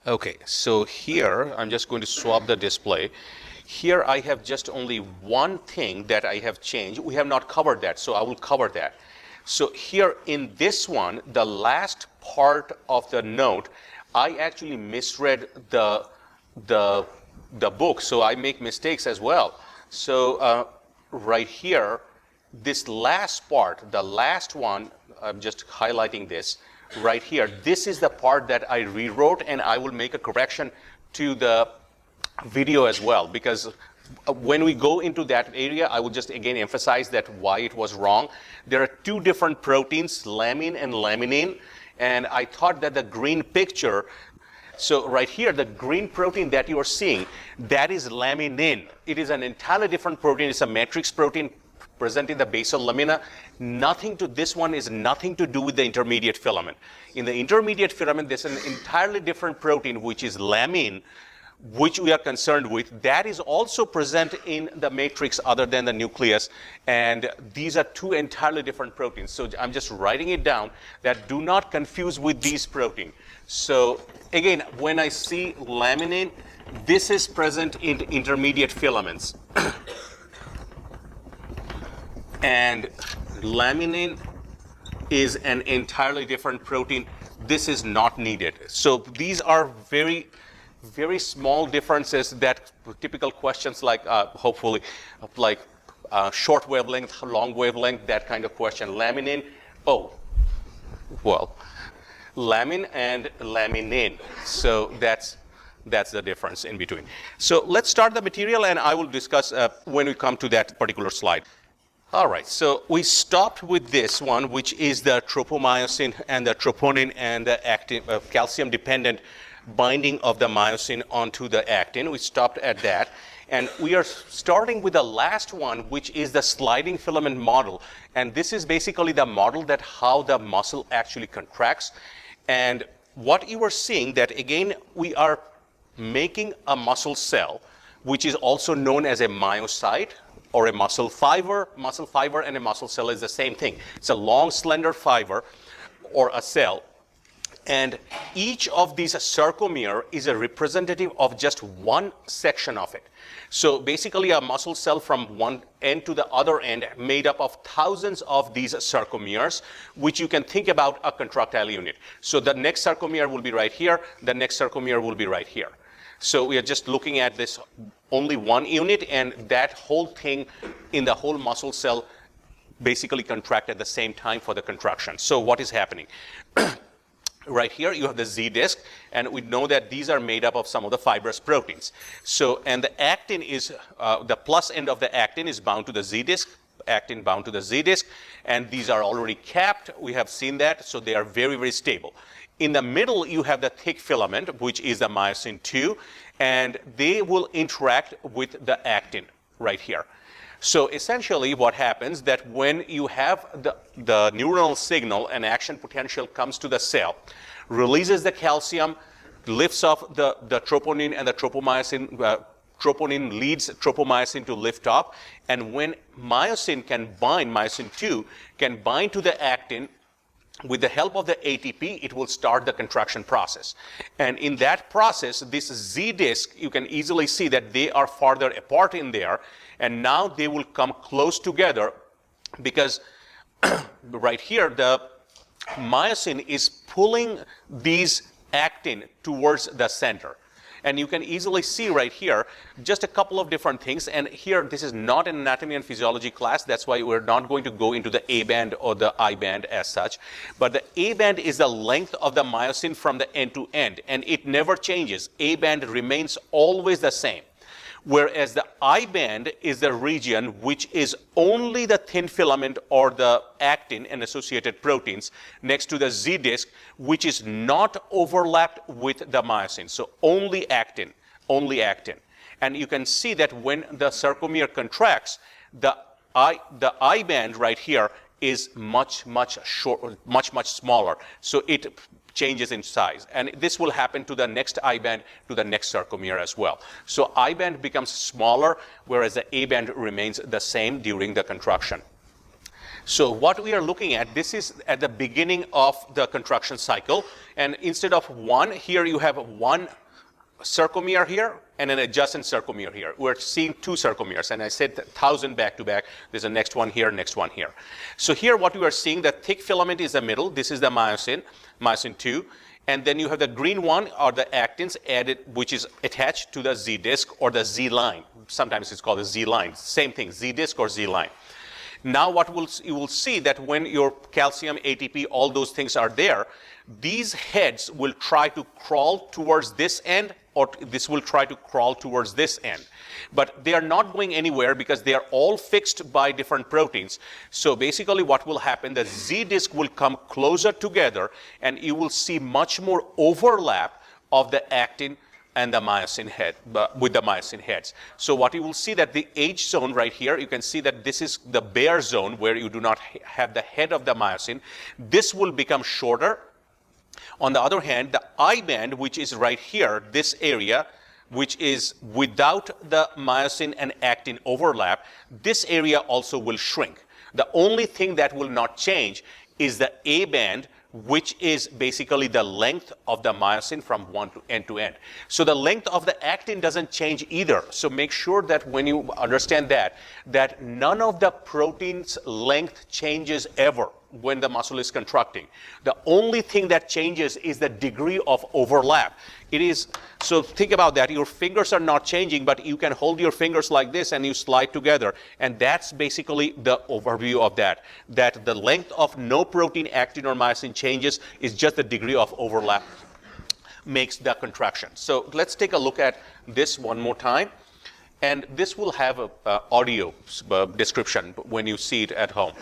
Okay, so here I'm just going to swap the display. Here I have just only one thing that I have changed. We have not covered that, so I will cover that. So here in this one, the last part of the note, I actually misread the book, so I make mistakes as well. So right here, this last part, the last one, I'm just highlighting this right here. This is the part that I rewrote, and I will make a correction to the video as well, because when we go into that area, I will just again emphasize that why it was wrong. There are two different proteins, lamine and laminin, and I thought that the green picture, so right here, the green protein that you are seeing, that is laminin. It is an entirely different protein. It's a matrix protein present in the basal lamina. This one is nothing to do with the intermediate filament. In the intermediate filament, there's an entirely different protein, which is lamine, which we are concerned with. That is also present in the matrix other than the nucleus, and these are two entirely different proteins. So I'm just writing it down that do not confuse with these proteins. So again, when I see laminin, this is present in intermediate filaments. And laminin is an entirely different protein. This is not needed. So these are very, very small differences that typical questions like hopefully like short wavelength, long wavelength, that kind of question. Laminin, lamin and laminin. So that's the difference in between. So let's start the material, and I will discuss when we come to that particular slide. All right, so we stopped with this one, which is the tropomyosin and the troponin and the actin, calcium-dependent binding of the myosin onto the actin. We stopped at that. And we are starting with the last one, which is the sliding filament model. And this is basically the model that how the muscle actually contracts. And what you are seeing that, again, we are making a muscle cell, which is also known as a myocyte, or a muscle fiber. Muscle fiber and a muscle cell is the same thing. It's a long, slender fiber or a cell. And each of these sarcomere is a representative of just one section of it. So basically a muscle cell from one end to the other end made up of thousands of these sarcomeres, which you can think about a contractile unit. So the next sarcomere will be right here. The next sarcomere will be right here. So we are just looking at this only one unit, and that whole thing in the whole muscle cell basically contract at the same time for the contraction. So what is happening? Right here you have the Z disc, and we know that these are made up of some of the fibrous proteins. So, and the actin is, the plus end of the actin is bound to the Z disc, actin bound to the Z disc, and these are already capped. We have seen that, so they are very, very stable. In the middle, you have the thick filament, which is the myosin 2, and they will interact with the actin right here. So essentially what happens that when you have the neuronal signal, an action potential comes to the cell, releases the calcium, lifts off the troponin and the tropomyosin, troponin leads tropomyosin to lift off, and when myosin can bind, myosin 2 can bind to the actin, with the help of the ATP, it will start the contraction process. And in that process, this Z disc, you can easily see that they are farther apart in there, and now they will come close together because right here, the myosin is pulling these actin towards the center. And you can easily see right here just a couple of different things. And here, this is not an anatomy and physiology class. That's why we're not going to go into the A band or the I band as such. But the A band is the length of the myosin from the end to end. And it never changes. A band remains always the same. Whereas the I band is the region which is only the thin filament or the actin and associated proteins next to the Z disc, which is not overlapped with the myosin. So only actin, only actin. And you can see that when the sarcomere contracts, the I band right here is much smaller. So it changes in size. And this will happen to the next I band, to the next sarcomere as well. So I band becomes smaller, whereas the A band remains the same during the contraction. So what we are looking at, this is at the beginning of the contraction cycle. And instead of one, here you have one sarcomere here and an adjacent sarcomere here. We're seeing two sarcomeres, and I said 1,000 back to back. There's a next one here, next one here. So here what you are seeing, the thick filament is the middle. This is the myosin, myosin 2. And then you have the green one, or the actins added, which is attached to the Z disc or the Z line. Sometimes it's called the Z line. Same thing, Z disc or Z line. Now what you will see that when your calcium, ATP, all those things are there, these heads will try to crawl towards this end, or this will try to crawl towards this end. But they are not going anywhere because they are all fixed by different proteins. So basically what will happen, the Z disc will come closer together, and you will see much more overlap of the actin and the myosin head, with the myosin heads. So what you will see that the H zone right here, you can see that this is the bare zone where you do not have the head of the myosin. This will become shorter. On the other hand, the I band, which is right here, this area, which is without the myosin and actin overlap, this area also will shrink. The only thing that will not change is the A band, which is basically the length of the myosin from one to end. So the length of the actin doesn't change either. So make sure that when you understand that none of the protein's length changes ever when the muscle is contracting. The only thing that changes is the degree of overlap. It is, so think about that. Your fingers are not changing, but you can hold your fingers like this and you slide together. And that's basically the overview of that. That the length of no protein, actin, or myosin changes is just the degree of overlap makes the contraction. So let's take a look at this one more time. And this will have an audio description when you see it at home.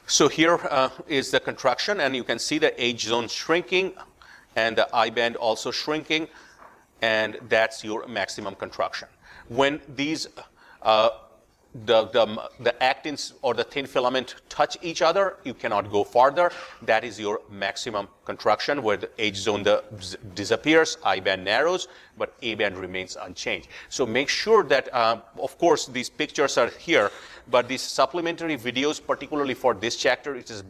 So here is the contraction, and you can see the H zone shrinking and the I band also shrinking, and that's your maximum contraction. When these the actins or the thin filament touch each other, you cannot go farther. That is your maximum contraction, where the H zone disappears, I band narrows, but A band remains unchanged. So make sure that, of course, these pictures are here, but these supplementary videos, particularly for this chapter, it is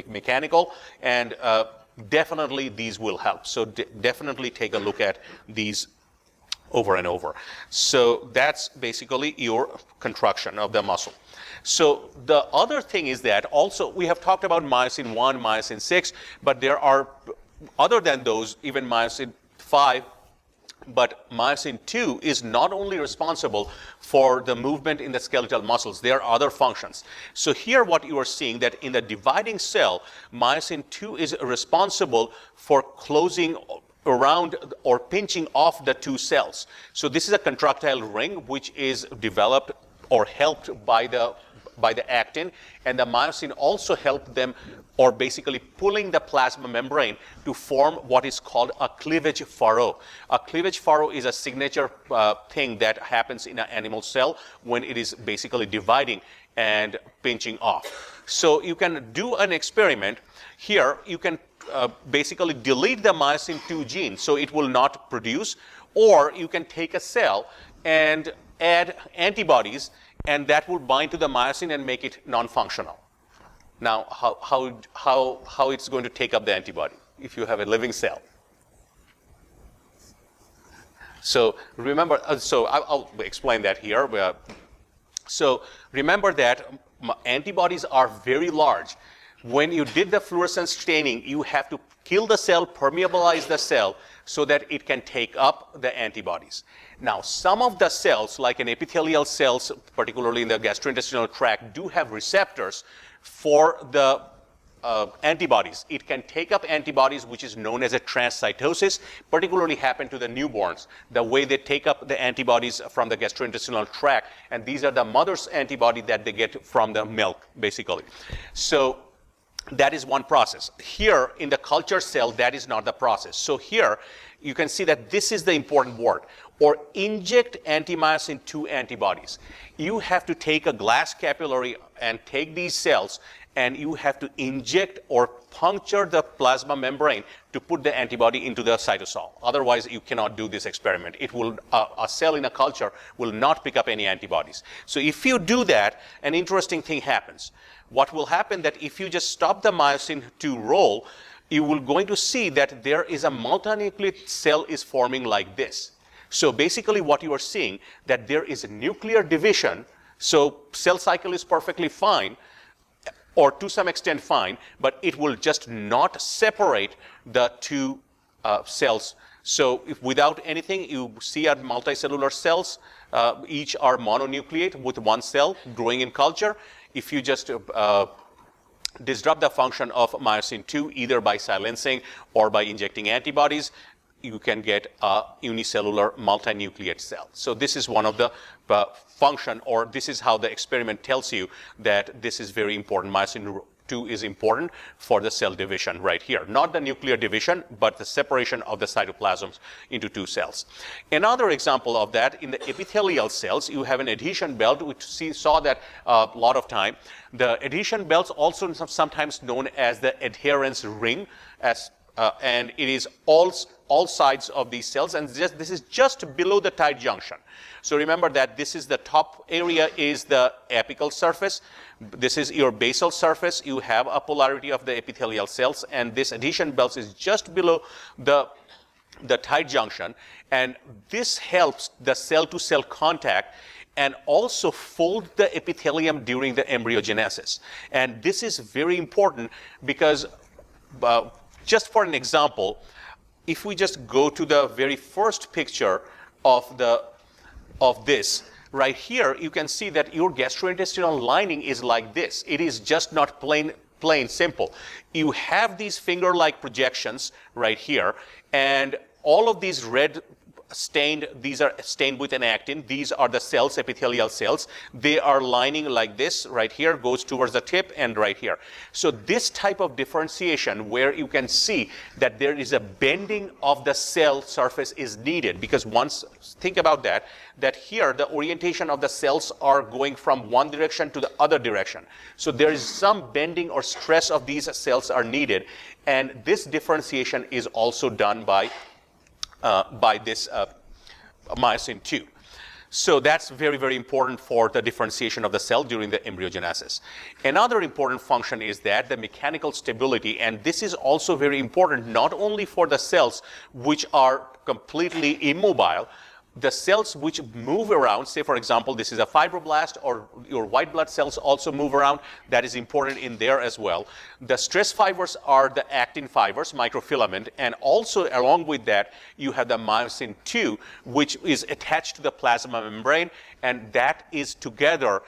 mechanical, and definitely these will help. So definitely take a look at these over and over. So that's basically your contraction of the muscle. So the other thing is that also we have talked about myosin 1, myosin 6, but there are, other than those, even myosin 5, but myosin 2 is not only responsible for the movement in the skeletal muscles, there are other functions. So here what you are seeing, that in the dividing cell, myosin 2 is responsible for closing around or pinching off the two cells. So this is a contractile ring which is developed or helped by the actin, and the myosin also helped them, or basically pulling the plasma membrane to form what is called a cleavage furrow. A cleavage furrow is a signature thing that happens in an animal cell when it is basically dividing and pinching off. So you can do an experiment. Here you can basically delete the myosin 2 gene so it will not produce, or you can take a cell and add antibodies, and that will bind to the myosin and make it non-functional. Now, how it's going to take up the antibody if you have a living cell? So remember, so I'll explain that here. So remember that antibodies are very large. When you did the fluorescence staining, you have to kill the cell, permeabilize the cell, so that it can take up the antibodies. Now, some of the cells, like an epithelial cells, particularly in the gastrointestinal tract, do have receptors for the antibodies. It can take up antibodies, which is known as a transcytosis, particularly happen to the newborns, the way they take up the antibodies from the gastrointestinal tract, and these are the mother's antibody that they get from the milk, basically. So that is one process. Here in the culture cell, that is not the process. So here you can see that this is the important word, or inject anti-myosin 2 antibodies. You have to take a glass capillary and take these cells and you have to inject or puncture the plasma membrane to put the antibody into the cytosol. Otherwise, you cannot do this experiment. It will, a cell in a culture will not pick up any antibodies. So if you do that, an interesting thing happens. What will happen that if you just stop the myosin to roll, you will going to see that there is a multinucleate cell is forming like this. So basically what you are seeing that there is a nuclear division. So cell cycle is perfectly fine, or to some extent fine, but it will just not separate the two cells. So if without anything, you see at multicellular cells, each are mononucleate with one cell growing in culture. If you just disrupt the function of myosin 2 either by silencing or by injecting antibodies, you can get a unicellular multinucleate cell. So this is one of the function, or this is how the experiment tells you that this is very important. Myosin 2 is important for the cell division right here. Not the nuclear division, but the separation of the cytoplasms into two cells. Another example of that, in the epithelial cells, you have an adhesion belt, which saw that a lot of time. The adhesion belts also sometimes known as the adherence ring, and it is all sides of these cells, and this is just below the tight junction. So remember that this is the top area is the apical surface. This is your basal surface. You have a polarity of the epithelial cells, and this adhesion belt is just below the tight junction, and this helps the cell-to-cell contact and also fold the epithelium during the embryogenesis. And this is very important because just for an example, if we just go to the very first picture of this, right here, you can see that your gastrointestinal lining is like this. It is just not plain simple. You have these finger-like projections right here, and all of these red stained, these are stained with an actin. These are the cells, epithelial cells. They are lining like this right here, goes towards the tip and right here. So this type of differentiation where you can see that there is a bending of the cell surface is needed, because once, think about that here the orientation of the cells are going from one direction to the other direction. So there is some bending or stress of these cells are needed, and this differentiation is also done by this myosin 2. So that's very, very important for the differentiation of the cell during the embryogenesis. Another important function is that the mechanical stability, and this is also very important not only for the cells which are completely immobile, the cells which move around, say for example this is a fibroblast, or your white blood cells also move around, that is important in there as well. The stress fibers are the actin fibers, microfilament, and also along with that you have the myosin 2, which is attached to the plasma membrane, and that is together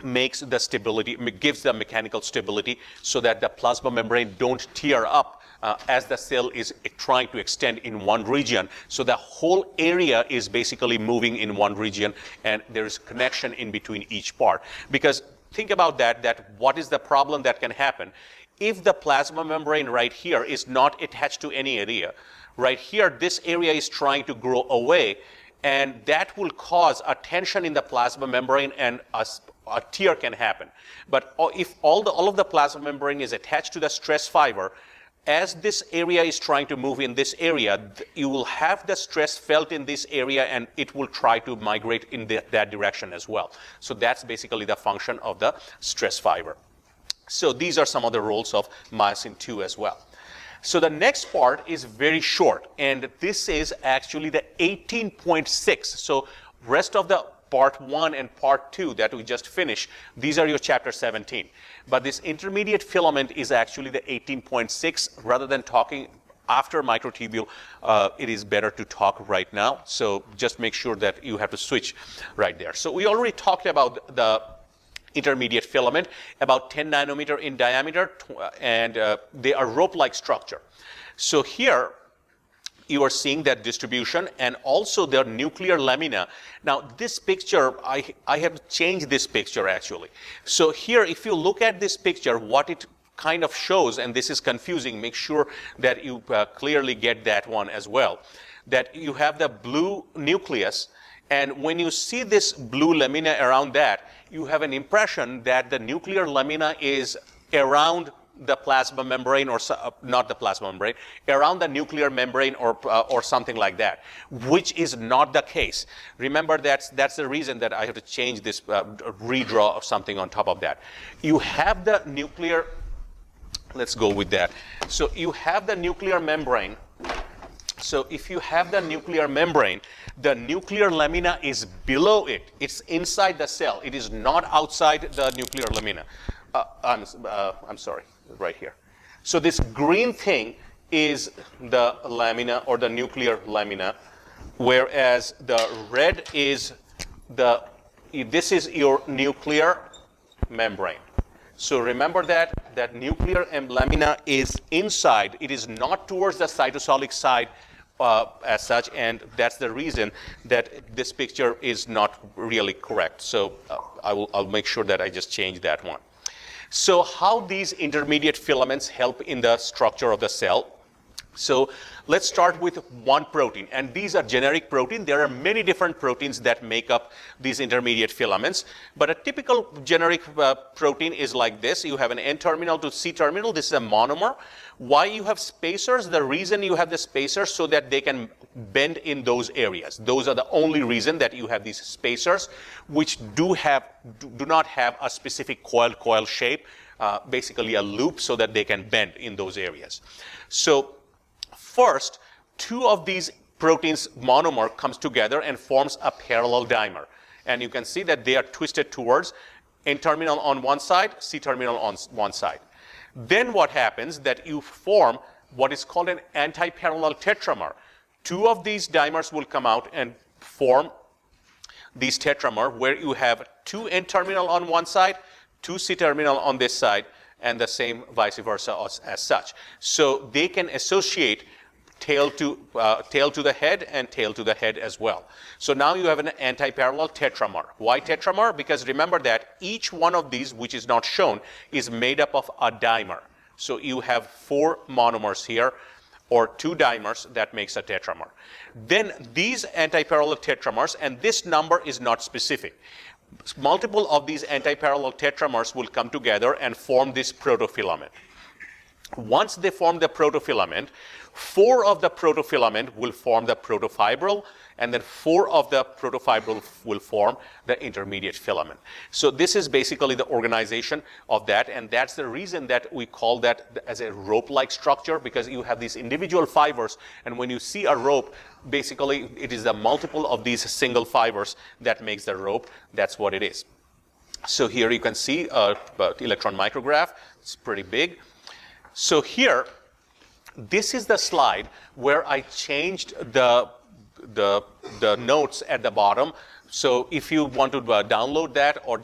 makes the stability, gives the mechanical stability so that the plasma membrane don't tear up as the cell is trying to extend in one region. So the whole area is basically moving in one region, and there is connection in between each part. Because think about that what is the problem that can happen? If the plasma membrane right here is not attached to any area, right here this area is trying to grow away, and that will cause a tension in the plasma membrane, and a tear can happen. But if all of the plasma membrane is attached to the stress fiber, as this area is trying to move in this area, you will have the stress felt in this area, and it will try to migrate in that direction as well. So that's basically the function of the stress fiber. So these are some of the roles of myosin 2 as well. So the next part is very short, and this is actually the 18.6. So rest of the part 1 and part 2 that we just finished, these are your chapter 17. But this intermediate filament is actually the 18.6. Rather than talking after microtubule, it is better to talk right now. So just make sure that you have to switch right there. So we already talked about the intermediate filament, about 10 nanometer in diameter, and they are rope-like structure. So here you are seeing that distribution, and also their nuclear lamina. Now this picture, I have changed this picture actually. So here, if you look at this picture, what it kind of shows, and this is confusing, make sure that you clearly get that one as well, that you have the blue nucleus, And when you see this blue lamina around that, you have an impression that the nuclear lamina is around the plasma membrane, or not the plasma membrane, around the nuclear membrane, or something like that, which is not the case. Remember, that's the reason that I have to change this, redraw of something on top of that. You have the nuclear, let's go with that. So you have the nuclear membrane. So if you have the nuclear membrane, the nuclear lamina is below it. It's inside the cell. It is not outside the nuclear lamina. I'm sorry, right here. So this green thing is the lamina, or the nuclear lamina, whereas the red is this is your nuclear membrane. So remember that nuclear lamina is inside. It is not towards the cytosolic side as such, and that's the reason that this picture is not really correct. So I'll make sure that I just change that one. So how these intermediate filaments help in the structure of the cell? So let's start with one protein, and these are generic protein. There are many different proteins that make up these intermediate filaments, but a typical generic protein is like this. You have an N-terminal to C-terminal. This is a monomer. Why you have spacers? The reason you have the spacers so that they can bend in those areas. Those are the only reason that you have these spacers, which do not have a specific coil shape, basically a loop, so that they can bend in those areas. So first, two of these proteins monomer comes together and forms a parallel dimer. And you can see that they are twisted towards N-terminal on one side, C-terminal on one side. Then what happens that you form what is called an anti-parallel tetramer. Two of these dimers will come out and form these tetramer, where you have two N-terminal on one side, two C-terminal on this side, and the same vice versa as such. So they can associate tail to the head and tail to the head as well. So now you have an anti-parallel tetramer. Why tetramer? Because remember that each one of these, which is not shown, is made up of a dimer. So you have 4 monomers here, or 2 dimers, that makes a tetramer. Then these anti-parallel tetramers, and this number is not specific. Multiple of these anti-parallel tetramers will come together and form this protofilament. Once they form the protofilament, 4 of the protofilament will form the protofibril, and then 4 of the protofibril will form the intermediate filament. So this is basically the organization of that, and that's the reason that we call that as a rope-like structure, because you have these individual fibers, and when you see a rope, basically it is the multiple of these single fibers that makes the rope. That's what it is. So here you can see electron micrograph. It's pretty big. So here, this is the slide where I changed the notes at the bottom. So if you want to download that, or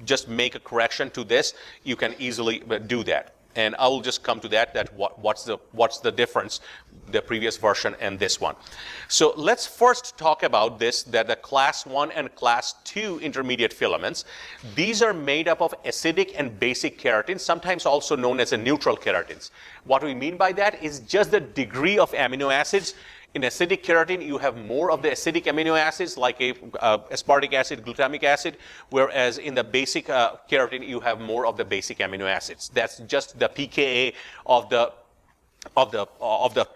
just make a correction to this, you can easily do that. And I will just come to that what's the difference, the previous version and this one. So let's first talk about this, that the class 1 and class 2 intermediate filaments. These are made up of acidic and basic keratins, sometimes also known as a neutral keratins. What we mean by that is just the degree of amino acids. In acidic keratin, you have more of the acidic amino acids, like aspartic acid, glutamic acid, whereas in the basic keratin, you have more of the basic amino acids. That's just the pKa of the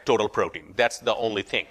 total protein. That's the only thing.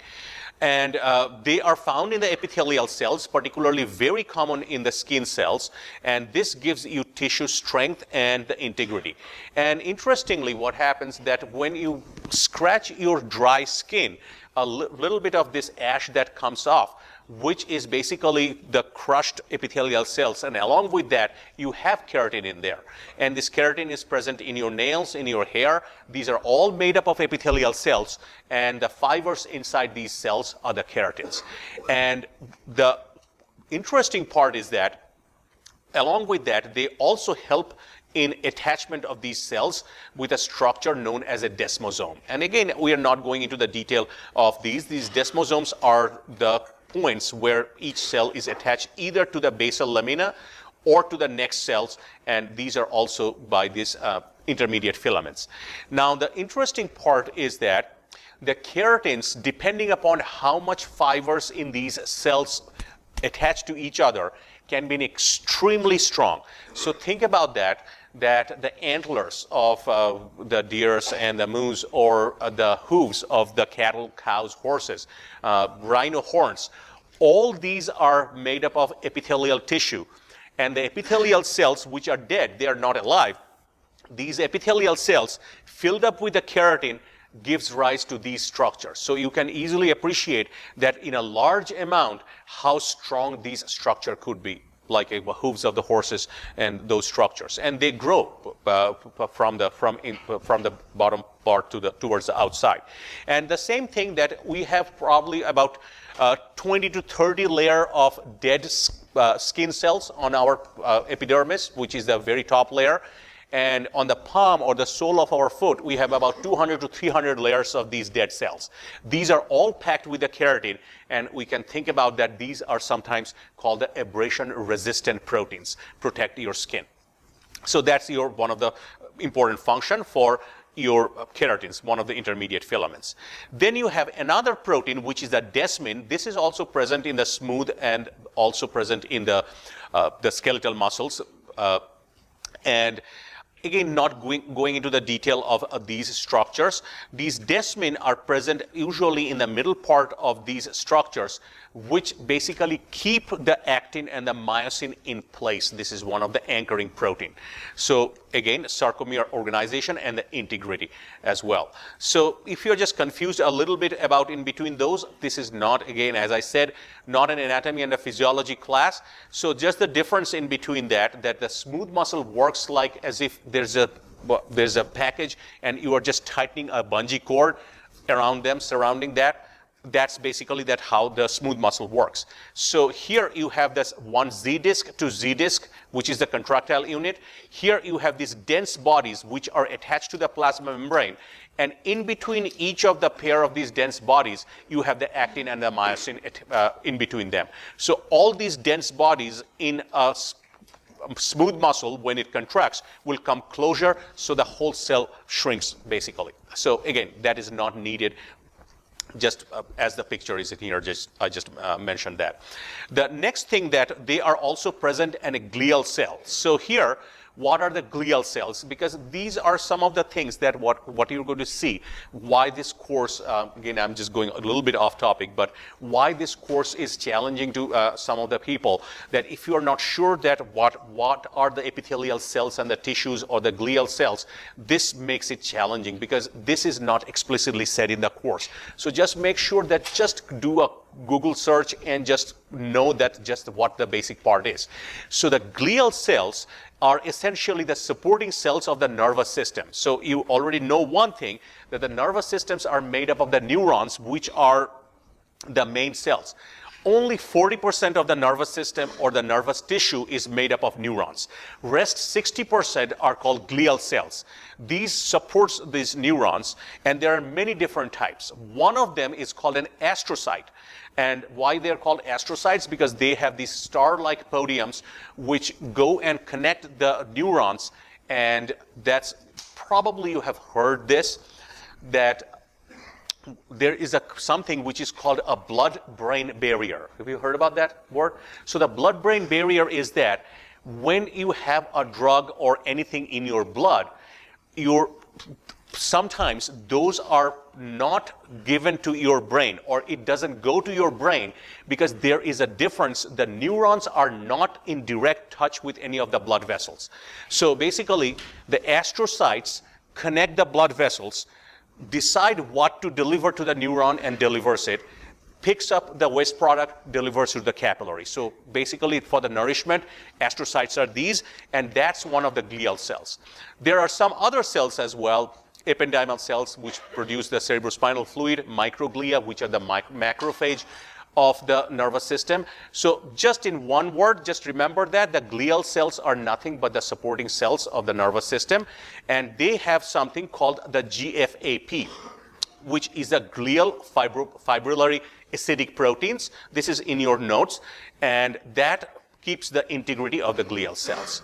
And they are found in the epithelial cells, particularly very common in the skin cells, and this gives you tissue strength and the integrity. And interestingly, what happens that when you scratch your dry skin, a little bit of this ash that comes off, which is basically the crushed epithelial cells, and along with that, you have keratin in there. And this keratin is present in your nails, in your hair. These are all made up of epithelial cells, and the fibers inside these cells are the keratins. And the interesting part is that, along with that, they also help in attachment of these cells with a structure known as a desmosome. And again, we are not going into the detail of these. These desmosomes are the points where each cell is attached either to the basal lamina or to the next cells, and these are also by these intermediate filaments. Now, the interesting part is that the keratins, depending upon how much fibers in these cells attached to each other, can be extremely strong. So think about that the antlers of the deers and the moose, or the hooves of the cattle, cows, horses, rhino horns, all these are made up of epithelial tissue. And the epithelial cells, which are dead, they are not alive, these epithelial cells filled up with the keratin gives rise to these structures. So you can easily appreciate that in a large amount how strong these structure could be, like the hooves of the horses and those structures. And they grow from the bottom part towards the outside. And the same thing that we have probably about 20 to 30 layer of dead skin cells on our epidermis, which is the very top layer. And on the palm or the sole of our foot, we have about 200 to 300 layers of these dead cells. These are all packed with the keratin, and we can think about that these are sometimes called the abrasion-resistant proteins, protect your skin. So that's one of the important function for your keratins, one of the intermediate filaments. Then you have another protein, which is the desmin. This is also present in the smooth and also present in the skeletal muscles. And again, not going into the detail of these structures. These desmin are present usually in the middle part of these structures, which basically keep the actin and the myosin in place. This is one of the anchoring protein. So again, sarcomere organization and the integrity as well. So if you're just confused a little bit about in between those, this is not, again, as I said, not an anatomy and a physiology class. So just the difference in between that the smooth muscle works like as if there's a package and you are just tightening a bungee cord around them, surrounding that. That's basically how the smooth muscle works. So here you have this one Z disc to Z disc, which is the contractile unit. Here you have these dense bodies which are attached to the plasma membrane. And in between each of the pair of these dense bodies, you have the actin and the myosin in between them. So all these dense bodies in a smooth muscle, when it contracts, will come closer, so the whole cell shrinks basically. So again, that is not needed. Just as the picture is here, I just mentioned that. The next thing that they are also present in a glial cell. So here, what are the glial cells? Because these are some of the things that what you're going to see. Why this course, again, I'm just going a little bit off topic, but why this course is challenging to some of the people, that if you're not sure that what are the epithelial cells and the tissues or the glial cells, this makes it challenging because this is not explicitly said in the course. So just make sure that just do a Google search and just know that just what the basic part is. So the glial cells are essentially the supporting cells of the nervous system. So you already know one thing, that the nervous systems are made up of the neurons, which are the main cells. Only 40% of the nervous system or the nervous tissue is made up of neurons. Rest 60% are called glial cells. These supports these neurons, and there are many different types. One of them is called an astrocyte. And why they're called astrocytes? Because they have these star-like podiums which go and connect the neurons. And that's probably, you have heard this, that there is something which is called a blood-brain barrier. Have you heard about that word? So the blood-brain barrier is that when you have a drug or anything in your blood, sometimes those are not given to your brain, or it doesn't go to your brain because there is a difference. The neurons are not in direct touch with any of the blood vessels. So basically, the astrocytes connect the blood vessels, decide what to deliver to the neuron and delivers it, picks up the waste product, delivers to the capillary. So basically for the nourishment, astrocytes are these, and that's one of the glial cells. There are some other cells as well, ependymal cells, which produce the cerebrospinal fluid, microglia, which are the macrophage of the nervous system. So just in one word, just remember that the glial cells are nothing but the supporting cells of the nervous system, and they have something called the GFAP, which is a glial fibrillary acidic proteins. This is in your notes, and that keeps the integrity of the glial cells.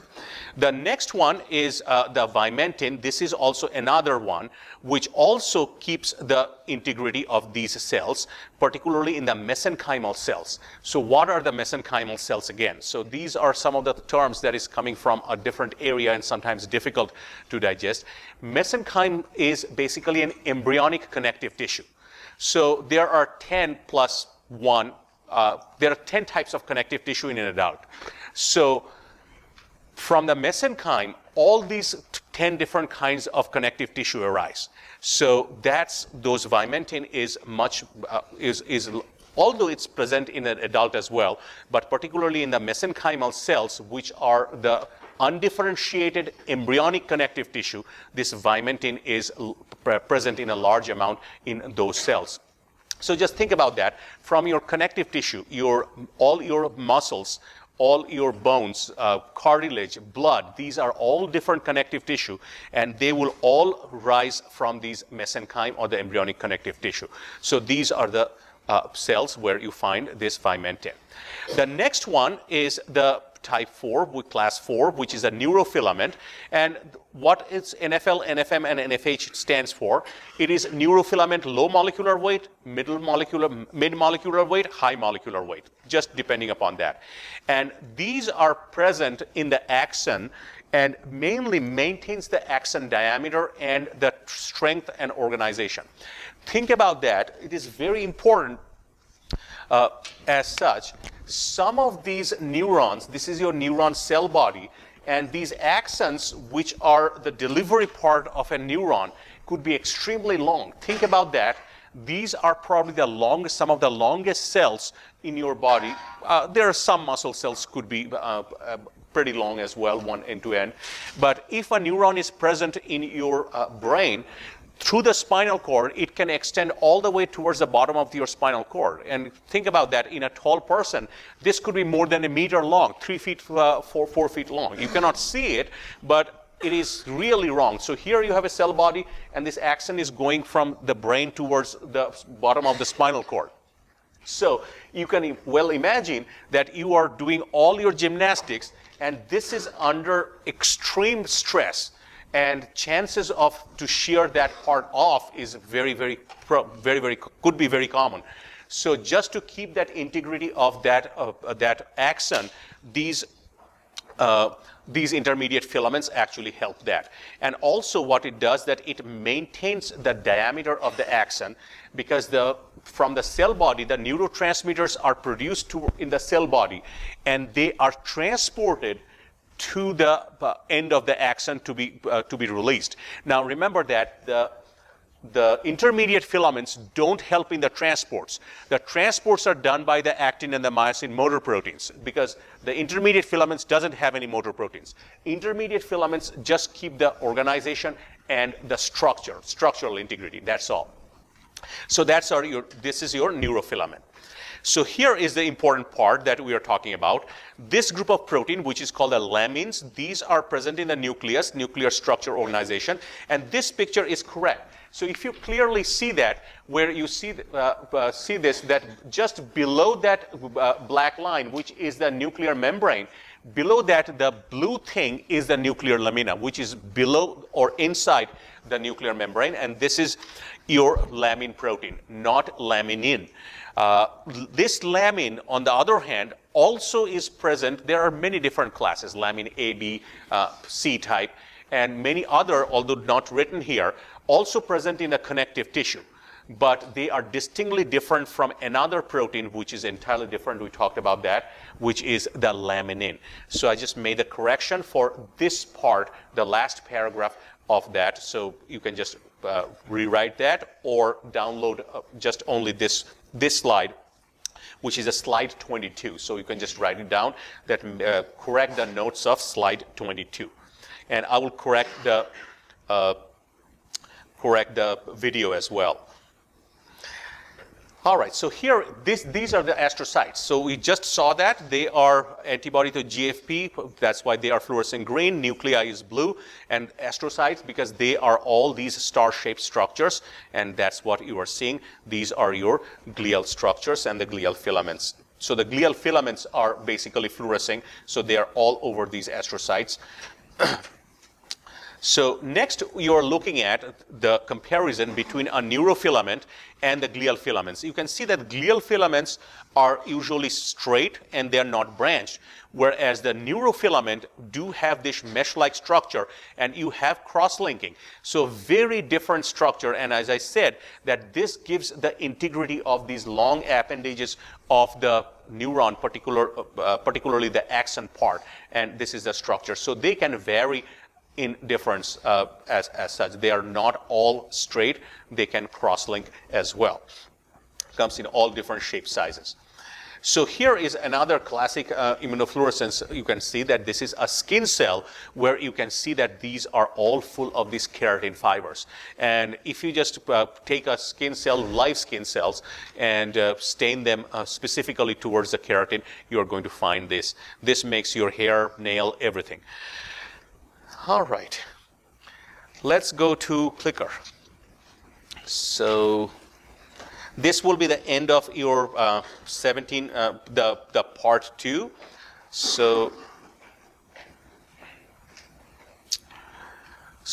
The next one is the vimentin. This is also another one which also keeps the integrity of these cells, particularly in the mesenchymal cells. So what are the mesenchymal cells again? So these are some of the terms that is coming from a different area and sometimes difficult to digest. Mesenchyme is basically an embryonic connective tissue. So there are 10 plus 1. There are 10 types of connective tissue in an adult. So from the mesenchyme, all these 10 different kinds of connective tissue arise. So those vimentin is although it's present in an adult as well, but particularly in the mesenchymal cells, which are the undifferentiated embryonic connective tissue, this vimentin is present in a large amount in those cells. So just think about that. From your connective tissue, all your muscles, all your bones, cartilage, blood, these are all different connective tissue, and they will all rise from these mesenchyme or the embryonic connective tissue. So these are the cells where you find this vimentin. The next one is the type 4, with class 4, which is a neurofilament. And what is NFL, NFM, and NFH stands for? It is neurofilament low molecular weight, mid molecular weight, high molecular weight, just depending upon that. And these are present in the axon and mainly maintains the axon diameter and the strength and organization. Think about that. It is very important as such. Some of these neurons, this is your neuron cell body, and these axons, which are the delivery part of a neuron, could be extremely long. Think about that. These are probably some of the longest cells in your body. There are some muscle cells could be pretty long as well, one end to end. But if a neuron is present in your brain, through the spinal cord, it can extend all the way towards the bottom of your spinal cord. And think about that. In a tall person, this could be more than a meter long, 3 feet, 4 feet long. You cannot see it, but it is really wrong. So here you have a cell body, and this axon is going from the brain towards the bottom of the spinal cord. So you can well imagine that you are doing all your gymnastics, and this is under extreme stress. And chances of to shear that part off is could be very common. So just to keep that integrity of that axon, these intermediate filaments actually help that. And also what it does, that it maintains the diameter of the axon, because from the cell body, the neurotransmitters are produced in the cell body, and they are transported to the end of the axon to be released. Now remember that the intermediate filaments don't help in the transports. The transports are done by the actin and the myosin motor proteins, because the intermediate filaments doesn't have any motor proteins. Intermediate filaments just keep the organization and the structural integrity. That's all. So this is your neurofilament. So here is the important part that we are talking about. This group of protein, which is called the lamins, these are present in the nucleus, nuclear structure organization, and this picture is correct. So if you clearly see that, where you see this, that just below that black line, which is the nuclear membrane, below that the blue thing is the nuclear lamina, which is below or inside the nuclear membrane, and this is your lamin protein, not laminin. This lamin, on the other hand, also is present. There are many different classes, lamin A, B, C type, and many other, although not written here, also present in the connective tissue. But they are distinctly different from another protein, which is entirely different. We talked about that, which is the laminin. So I just made a correction for this part, the last paragraph of that. So you can just rewrite that or download just only this slide, which is a slide 22. So you can just write it down, that correct the notes of slide 22. And I will correct the video as well. All right, so here, these are the astrocytes. So we just saw that. They are antibody to GFP. That's why they are fluorescent green. Nuclei is blue. And astrocytes, because they are all these star-shaped structures. And that's what you are seeing. These are your glial structures and the glial filaments. So the glial filaments are basically fluorescing, so they are all over these astrocytes. So next, you're looking at the comparison between a neurofilament and the glial filaments. You can see that glial filaments are usually straight and they're not branched, whereas the neurofilament do have this mesh-like structure and you have cross-linking. So very different structure, and as I said, that this gives the integrity of these long appendages of the neuron, particularly the axon part, and this is the structure. So they can vary in difference as such. They are not all straight. They can cross-link as well. Comes in all different shape sizes. So here is another classic immunofluorescence. You can see that this is a skin cell where you can see that these are all full of these keratin fibers. And if you just take a skin cell, live skin cells, and stain them specifically towards the keratin, you're going to find this. This makes your hair, nail, everything. All right, let's go to clicker. So this will be the end of your 17, the part 2. So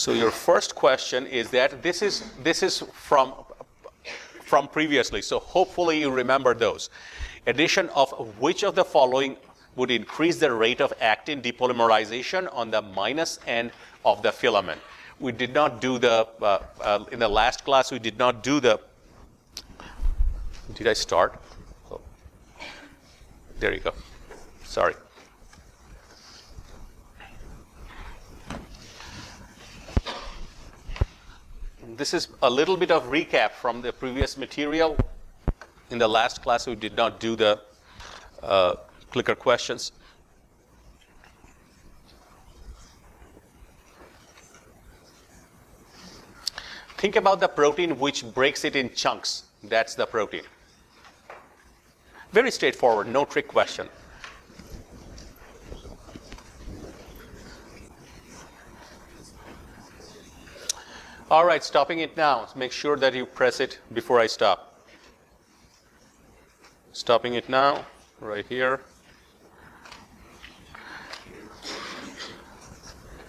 your first question is that this is from previously. So hopefully you remember those. Addition of which of the following would increase the rate of actin depolymerization on the minus end of the filament. We did not do the, in the last class, we did not do the, did I start? Oh. There you go. Sorry. This is a little bit of recap from the previous material. In the last class, we did not do the clicker questions. Think about the protein which breaks it in chunks. That's the protein. Very straightforward, no trick question. All right, stopping it now. Make sure that you press it before I stop. Stopping it now, right here.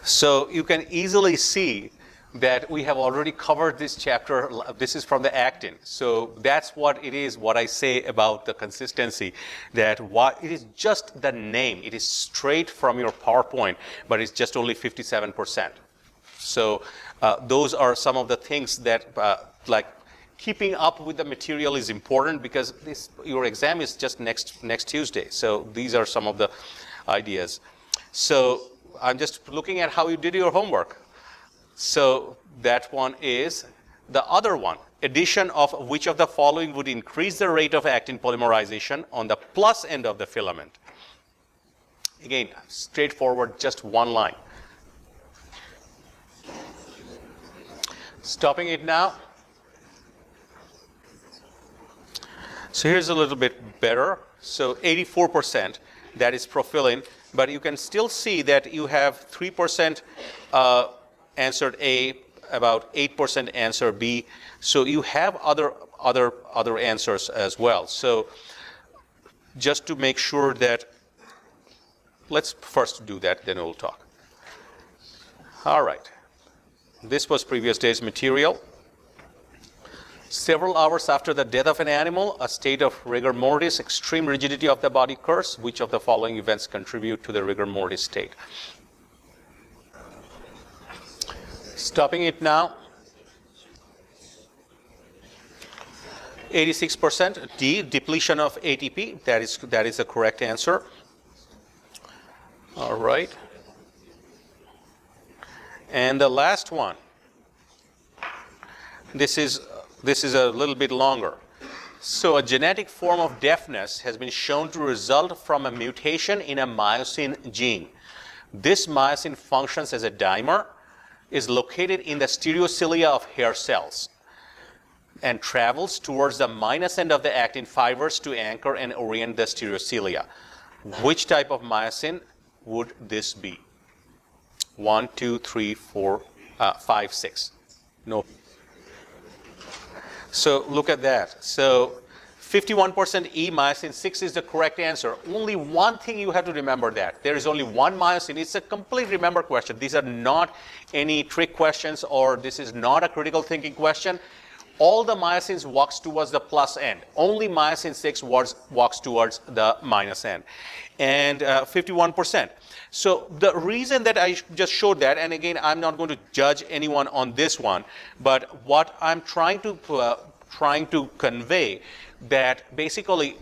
So you can easily see that we have already covered this chapter. This is from the actin. So that's what it is, what I say about the consistency, that it is just the name. It is straight from your PowerPoint, but it's just only 57%. So those are some of the things that, like, keeping up with the material is important, because your exam is just next Tuesday. So these are some of the ideas. So I'm just looking at how you did your homework. So that one is the other one. Addition of which of the following would increase the rate of actin polymerization on the plus end of the filament? Again, straightforward, just one line. Stopping it now. So here's a little bit better. So 84%, that is profilin, but you can still see that you have 3% answered A, about 8% answer B. So you have other answers as well. So just to make sure that, let's first do that, then we'll talk. All right. This was previous day's material. Several hours after the death of an animal, a state of rigor mortis, extreme rigidity of the body occurs. Which of the following events contribute to the rigor mortis state? Stopping it now. 86%. D, depletion of ATP. That is the correct answer. All right. And the last one. This is a little bit longer. So a genetic form of deafness has been shown to result from a mutation in a myosin gene. This myosin functions as a dimer, is located in the stereocilia of hair cells, and travels towards the minus end of the actin fibers to anchor and orient the stereocilia. Which type of myosin would this be? 1, 2, 3, 4, 5, 6. No. So look at that. So 51% E, myosin 6 is the correct answer. Only one thing you have to remember, that there is only one myosin. It's a complete remember question. These are not any trick questions, or this is not a critical thinking question. All the myosins walks towards the plus end. Only myosin 6 walks towards the minus end. And 51%. So the reason that I just showed that, and again, I'm not going to judge anyone on this one, but what I'm trying to convey, that basically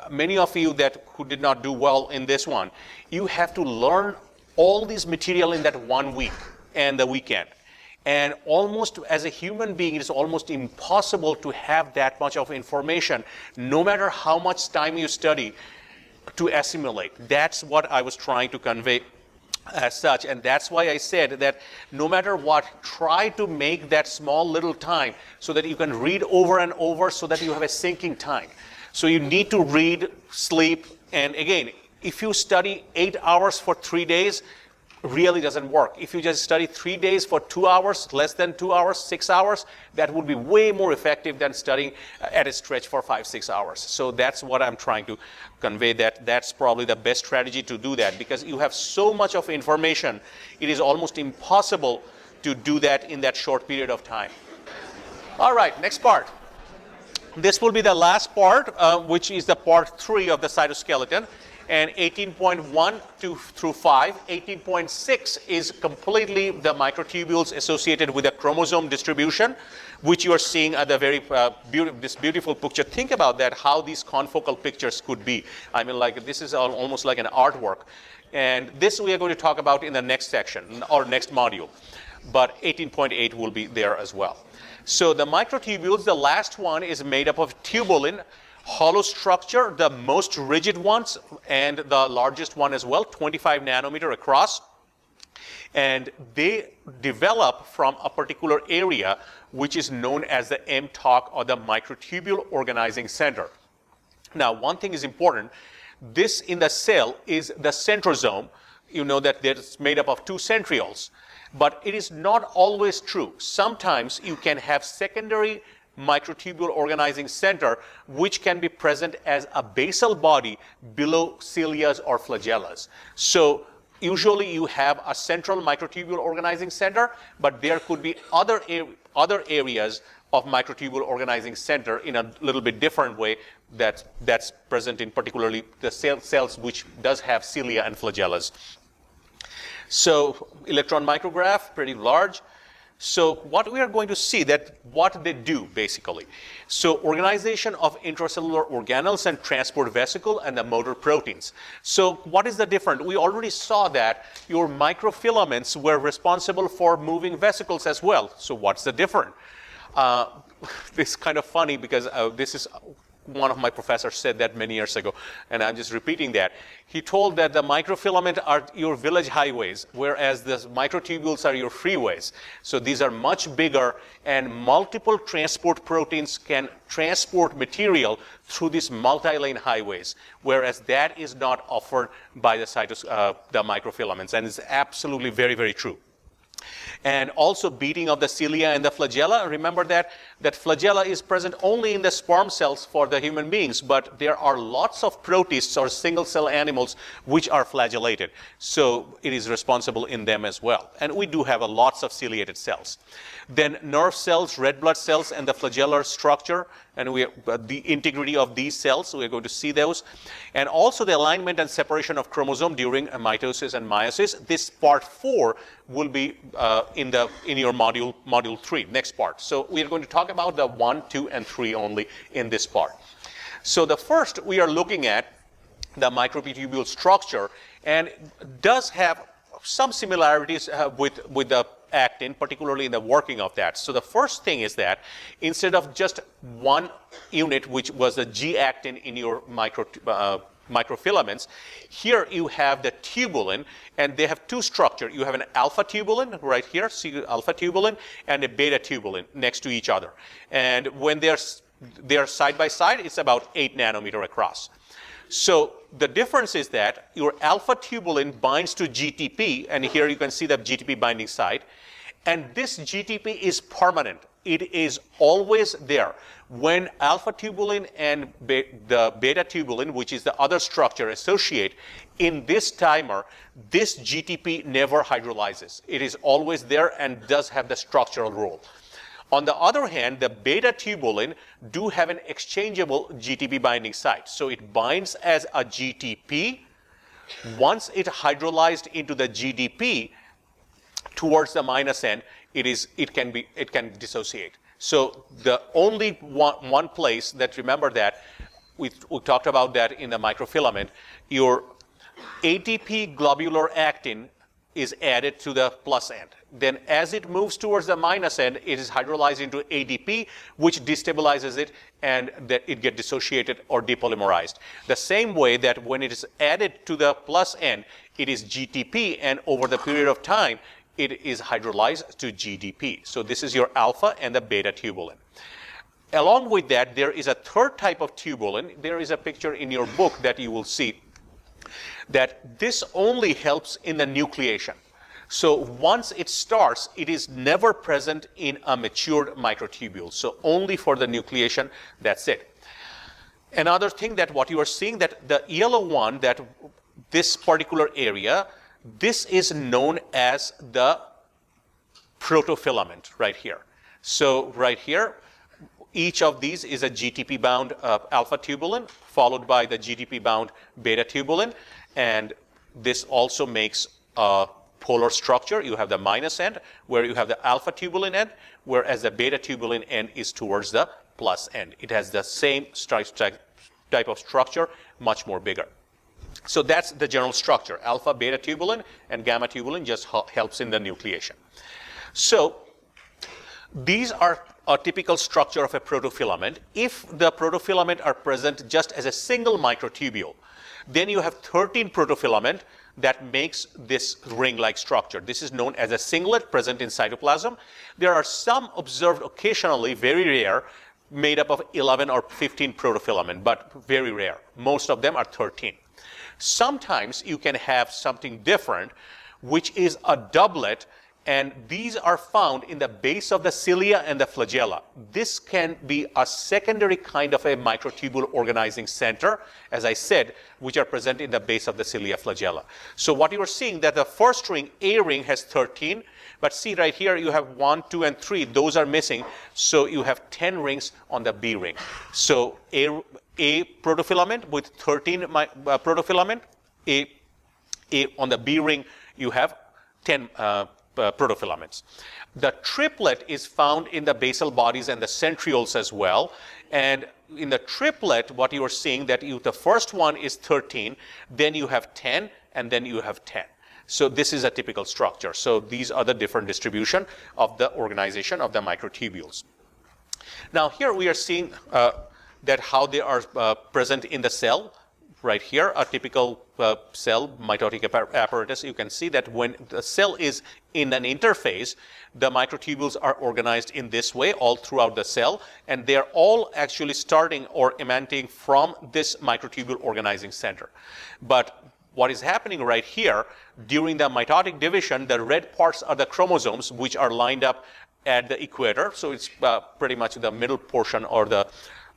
many of you who did not do well in this one, you have to learn all this material in that 1 week and the weekend. And almost as a human being, it is almost impossible to have that much of information, no matter how much time you study, to assimilate. That's what I was trying to convey as such. And that's why I said that no matter what, try to make that small little time so that you can read over and over, so that you have a sinking time. So you need to read, sleep, and again, if you study 8 hours for 3 days, really doesn't work. If you just study 3 days for 2 hours, less than 2 hours, 6 hours, that would be way more effective than studying at a stretch for 5-6 hours. So that's what I'm trying to convey, that that's probably the best strategy to do that, because you have so much of information, it is almost impossible to do that in that short period of time. All right, next part. This will be the last part, which is the part 3 of the cytoskeleton. And 18.1 through 5. 18.6 is completely the microtubules associated with the chromosome distribution, which you are seeing at the very this beautiful picture. Think about that, how these confocal pictures could be. I mean, like, this is almost like an artwork. And this we are going to talk about in the next section or next module. But 18.8 will be there as well. So the microtubules, the last one is made up of tubulin, hollow structure, the most rigid ones and the largest one as well, 25 nanometer across. And they develop from a particular area which is known as the MTOC, or the microtubule organizing center. Now, one thing is important. This in the cell is the centrosome. You know that it's made up of 2 centrioles. But it is not always true. Sometimes you can have secondary microtubule organizing center, which can be present as a basal body below cilias or flagellas. So usually you have a central microtubule organizing center, but there could be other areas of microtubule organizing center in a little bit different way that's present in particularly the cells which does have cilia and flagellas. So electron micrograph, pretty large. So what we are going to see, that what they do basically. So organization of intracellular organelles and transport vesicle and the motor proteins. So what is the difference? We already saw that your microfilaments were responsible for moving vesicles as well. So what's the difference? This is kind of funny because this is one of my professors said that many years ago, and I'm just repeating that. He told that the microfilament are your village highways, whereas the microtubules are your freeways. So these are much bigger, and multiple transport proteins can transport material through these multi-lane highways, whereas that is not offered by the microfilaments, and it's absolutely very, very true. And also beating of the cilia and the flagella. Remember that flagella is present only in the sperm cells for the human beings, but there are lots of protists or single cell animals which are flagellated. So it is responsible in them as well. And we do have lots of ciliated cells. Then nerve cells, red blood cells, and the flagellar structure, and the integrity of these cells, so we're going to see those. And also the alignment and separation of chromosome during mitosis and meiosis. This part 4 will be in your module 3, next part. So we are going to talk about the 1, 2, and 3 only in this part. So the first, we are looking at the microtubule structure, and does have some similarities with the actin, particularly in the working of that. So the first thing is that instead of just one unit, which was the G-actin in your microfilaments, here you have the tubulin, and they have 2 structures. You have an alpha tubulin right here, see alpha tubulin, and a beta tubulin next to each other. And when they are side by side, it's about 8 nanometer across. So the difference is that your alpha tubulin binds to GTP, and here you can see the GTP binding site, and this GTP is permanent. it is always there. When alpha tubulin and the beta tubulin, which is the other structure, associate in this dimer, this GTP never hydrolyzes. It is always there and does have the structural role. On the other hand, the beta tubulin do have an exchangeable GTP binding site. So it binds as a GTP. Once it hydrolyzed into the GDP towards the minus end, it can dissociate. So the only one place that, remember that, we talked about that in the microfilament, your ATP globular actin is added to the plus end. Then as it moves towards the minus end, it is hydrolyzed into ADP, which destabilizes it, and that it gets dissociated or depolymerized. The same way that when it is added to the plus end, it is GTP, and over the period of time, it is hydrolyzed to GDP. So this is your alpha and the beta tubulin. Along with that, there is a third type of tubulin. There is a picture in your book that you will see that this only helps in the nucleation. So once it starts, it is never present in a matured microtubule. So only for the nucleation, that's it. Another thing that what you are seeing, that the yellow one, that this particular area, this is known as the protofilament right here. So right here, each of these is a GTP-bound alpha tubulin, followed by the GTP-bound beta tubulin, and this also makes a polar structure. You have the minus end, where you have the alpha tubulin end, whereas the beta tubulin end is towards the plus end. It has the same type of structure, much more bigger. So that's the general structure. Alpha, beta tubulin, and gamma tubulin just helps in the nucleation. So these are a typical structure of a protofilament. If the protofilament are present just as a single microtubule, then you have 13 protofilament that makes this ring-like structure. This is known as a singlet present in cytoplasm. There are some observed occasionally, very rare, made up of 11 or 15 protofilament, but very rare. Most of them are 13. Sometimes you can have something different, which is a doublet, and these are found in the base of the cilia and the flagella. This can be a secondary kind of a microtubule organizing center, as I said, which are present in the base of the cilia flagella. So what you are seeing, that the first ring, A ring, has 13, but see right here you have 1, 2, and 3. Those are missing, so you have 10 rings on the B ring. So A protofilament with 13 protofilament, on the B ring you have 10 protofilaments. The triplet is found in the basal bodies and the centrioles as well. And in the triplet, what you are seeing, that the first one is 13, then you have 10, and then you have 10. So this is a typical structure. So these are the different distribution of the organization of the microtubules. Now here we are seeing that how they are present in the cell. Right here, a typical cell mitotic apparatus. You can see that when the cell is in an interphase, the microtubules are organized in this way all throughout the cell, and they're all actually starting or emanating from this microtubule organizing center. But what is happening right here, during the mitotic division, the red parts are the chromosomes, which are lined up at the equator. So it's pretty much the middle portion, or the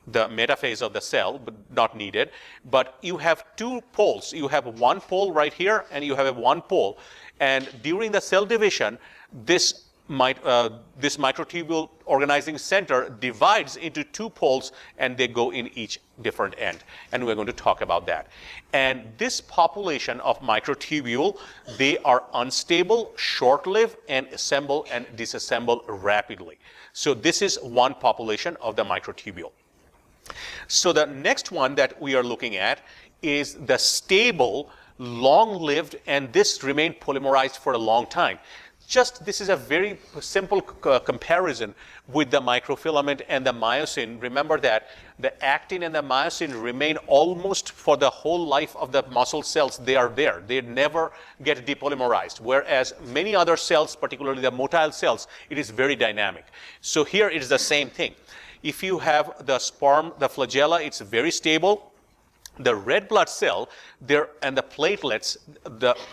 metaphase of the cell, but not needed. But you have two poles. You have one pole right here, and you have one pole. And during the cell division, this microtubule organizing center divides into two poles, and they go in each different end. And we're going to talk about that. And this population of microtubule, they are unstable, short-lived, and assemble and disassemble rapidly. So this is one population of the microtubule. So the next one that we are looking at is the stable, long-lived, and this remained polymerized for a long time. This is a very simple comparison with the microfilament and the myosin. Remember that the actin and the myosin remain almost for the whole life of the muscle cells. They are there. They never get depolymerized. Whereas many other cells, particularly the motile cells, it is very dynamic. So here it is the same thing. If you have the sperm, the flagella, it's very stable. The red blood cell there and the platelets,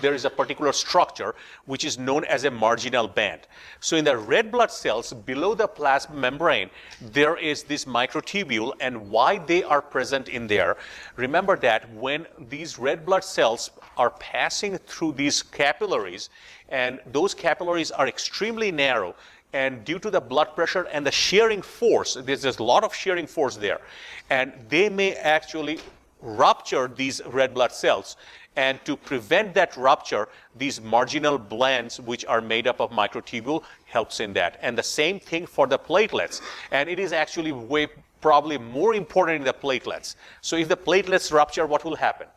there is a particular structure which is known as a marginal band. So in the red blood cells below the plasma membrane, there is this microtubule, and why they are present in there, remember that when these red blood cells are passing through these capillaries, and those capillaries are extremely narrow, and due to the blood pressure and the shearing force, there's a lot of shearing force there, and they may actually rupture these red blood cells. And to prevent that rupture, these marginal bands, which are made up of microtubule, helps in that. And the same thing for the platelets. And it is actually probably more important in the platelets. So if the platelets rupture, what will happen?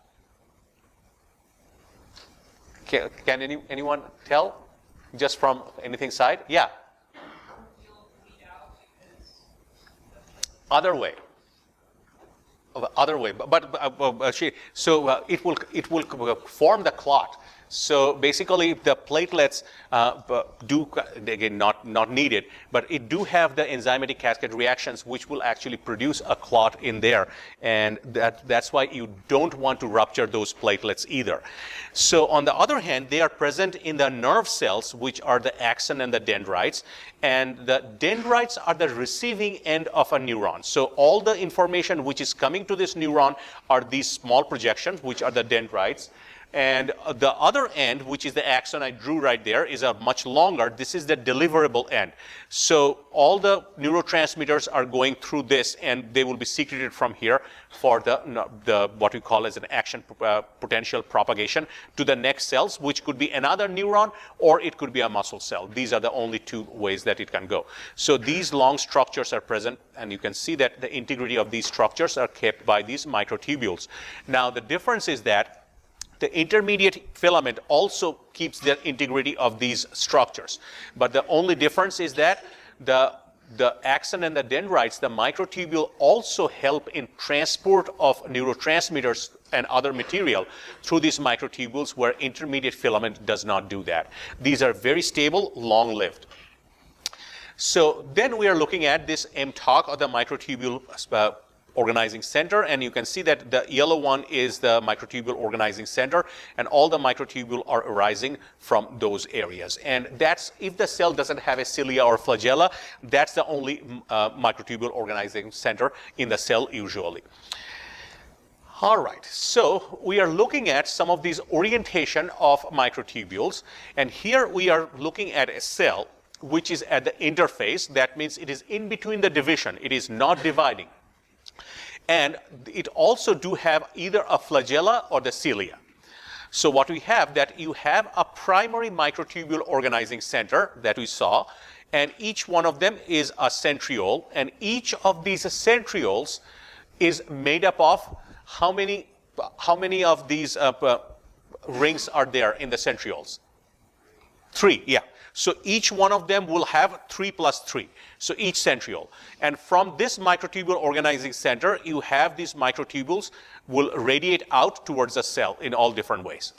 Can anyone tell? Just from anything side? Yeah. Other way. So it will form the clot. So basically, the platelets do, again, not needed, but it do have the enzymatic cascade reactions which will actually produce a clot in there, and that's why you don't want to rupture those platelets either. So on the other hand, they are present in the nerve cells, which are the axon and the dendrites, and the dendrites are the receiving end of a neuron. So all the information which is coming to this neuron are these small projections, which are the dendrites. And the other end, which is the axon I drew right there, is a much longer. This is the deliverable end. So all the neurotransmitters are going through this, and they will be secreted from here for the what we call as an action potential propagation to the next cells, which could be another neuron or it could be a muscle cell. These are the only two ways that it can go. So these long structures are present, and you can see that the integrity of these structures are kept by these microtubules. Now the difference is that the intermediate filament also keeps the integrity of these structures. But the only difference is that the axon and the dendrites, the microtubule, also help in transport of neurotransmitters and other material through these microtubules, where intermediate filament does not do that. These are very stable, long-lived. So then we are looking at this mTOC, or the microtubule organizing center, and you can see that the yellow one is the microtubule organizing center, and all the microtubule are arising from those areas. And that's, if the cell doesn't have a cilia or flagella, that's the only microtubule organizing center in the cell usually. All right, so we are looking at some of these orientation of microtubules, and here we are looking at a cell which is at the interface. That means it is in between the division, it is not dividing. And it also do have either a flagella or the cilia. So what we have, that you have a primary microtubule organizing center that we saw, and each one of them is a centriole, and each of these centrioles is made up of how many of these rings are there in the centrioles? 3, yeah. So each one of them will have 3 plus 3. So each centriole. And from this microtubule organizing center, you have these microtubules will radiate out towards the cell in all different ways.